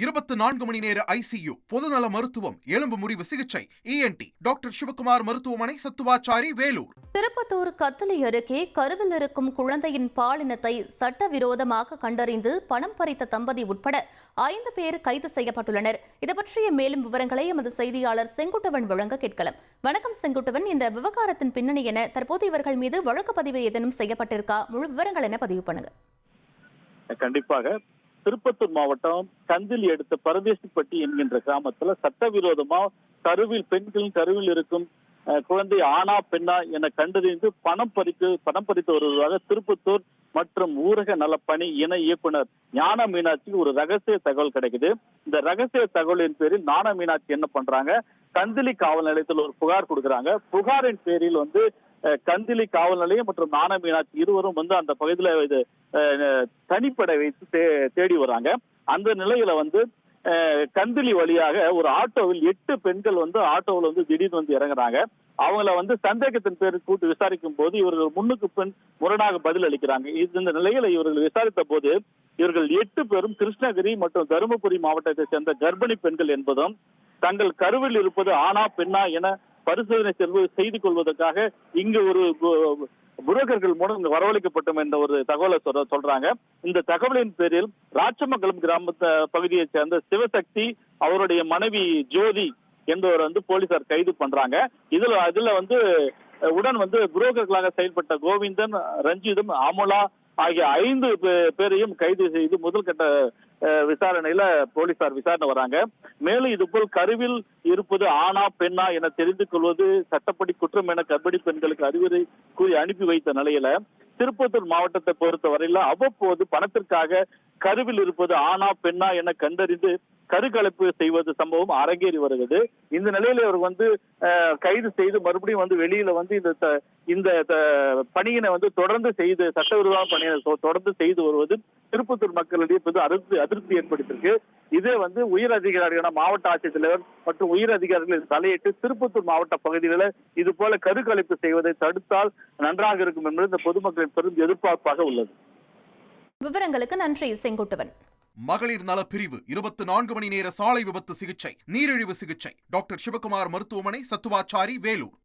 24 மணி நேர ஐசியு, பொதுநல மருத்துவம், எலும்பு முறிவு சிகிச்சை, ENT டாக்டர் சிவகுமார் மருத்துவமனை, சத்துவாச்சாரி, வேலூர். திருப்பத்தூர் கத்தளை அருகே கருவில் இருக்கும் குழந்தையின் பாலினத்தை சட்டவிரோதமாக கண்டறிந்து பணம் பறித்த தம்பதி உட்பட 5 பேர் கைது செய்யப்பட்டுள்ளனர். இது பற்றிய மேலும் விவரங்களை எமது செய்தியாளர் செங்குட்டுவன் வழங்க கேட்கலாம். வணக்கம் செங்குட்டுவன், இந்த விவகாரத்தின் பின்னணி என? தற்போது இவர்கள் மீது வழக்கு பதிவு ஏதேனும் செய்யப்பட்டிருக்கா? முழு விவரங்கள் என பதிவு பண்ணுங்க. கண்டிப்பாக திருப்பத்தூர் மாவட்டம் கந்திலி அடுத்த பரதேசிப்பட்டி என்கின்ற கிராமத்துல சட்டவிரோதமா கருவில் இருக்கும் குழந்தை ஆணா பெண்ணா என கண்டறிந்து பணம் பறித்து வருவதாக திருப்பத்தூர் மற்றும் ஊரக நலப்பணி இணை இயக்குனர் ஞான மீனாட்சிக்கு ஒரு ரகசிய தகவல் கிடைக்குது. இந்த ரகசிய தகவலின் பேரில் ஞான மீனாட்சி என்ன பண்றாங்க, கந்திலி காவல் நிலையத்தில் ஒரு புகார் கொடுக்குறாங்க. புகாரின் பேரில் கந்திலி காவல் நிலையம் மற்றும் ஞான மீனாட்சி இருவரும் அந்த பகுதியில் தனிப்படை வைத்து தேடி வராங்க. அந்த நிலையில கந்திலி வழியாக ஒரு ஆட்டோவில் 8 பெண்கள் ஆட்டோவில் திடீர்னு இறங்குறாங்க. அவங்கள சந்தேகத்தின் பேருக்கு கூட்டு விசாரிக்கும் போது இவர்கள் முன்னுக்கு பின் முரணாக பதில் அளிக்கிறாங்க. இந்த நிலையில இவர்கள் விசாரித்த போது இவர்கள் 8 பேரும் கிருஷ்ணகிரி மற்றும் தருமபுரி மாவட்டத்தை சேர்ந்த கர்ப்பிணி பெண்கள் என்பதும் தங்கள் கருவில் இருப்பது ஆணா பெண்ணா என பரிசோதனை செய்து கொள்வதற்காக இங்கு ஒரு புரோக்கர்கள் மூலம் வரவழைக்கப்பட்டோம் என்ற ஒரு தகவலை சொல்றாங்க. இந்த தகவலின் பேரில் ராச்சமங்கலம் கிராம பகுதியை சேர்ந்த சிவசக்தி, அவருடைய மனைவி ஜோதி என்பவர் போலீசார் கைது பண்றாங்க. இதுல உடன் புரோக்கர்களாக செயல்பட்ட கோவிந்தன், ரஞ்சிதம், அமுலா ஆகிய 5 பேரையும் கைது செய்து முதல்கட்ட விசாரணையில போலீசார் விசாரணை வராங்க. மேலும் இதுபோல் கருவில் இருப்பது ஆணா பெண்ணா என தெரிந்து கொள்வது சட்டப்படி குற்றம் என கர்ப்பிணி பெண்களுக்கு அறிவுரை கூறி அனுப்பி வைத்த நிலையில திருப்பத்தூர் மாவட்டத்தை பொறுத்தவரையில அவ்வப்போது பணத்திற்காக கருவில் இருப்பது ஆணா பெண்ணா என கண்டறிந்து கருக்கலைப்பு செய்வது சம்பவம் அரங்கேறி வருகிறது. இந்த நிலையில இவர் கைது செய்து மறுபடியும் வெளியில இந்த பணியினை தொடர்ந்து செய்து சட்டவிரோத பணியை தொடர்ந்து செய்து வருவது திருப்பத்தூர் மக்களிடையே அதிருப்தி ஏற்படுத்தியிருக்கு. இதே உயர் அதிகாரியான மாவட்ட ஆட்சித்தலைவர் மற்றும் உயர் அதிகாரிகள் தலையிட்டு திருப்பத்தூர் மாவட்ட பகுதிகளில் இது போல கருக்கலைப்பு செய்வதை தடுத்தால் நன்றாக இருக்கும் என்பது இந்த பொதுமக்களின் பெரும் எதிர்பார்ப்பாக உள்ளது. விவரங்களுக்கு நன்றி செங்குட்டுவன். மகளிர் நலப்பிரிவு, 24 மணி நேர சாலை விபத்து சிகிச்சை, நீரிழிவு சிகிச்சை, டாக்டர் சிவகுமார் மருத்துவமனை, சத்துவாச்சாரி, வேலூர்.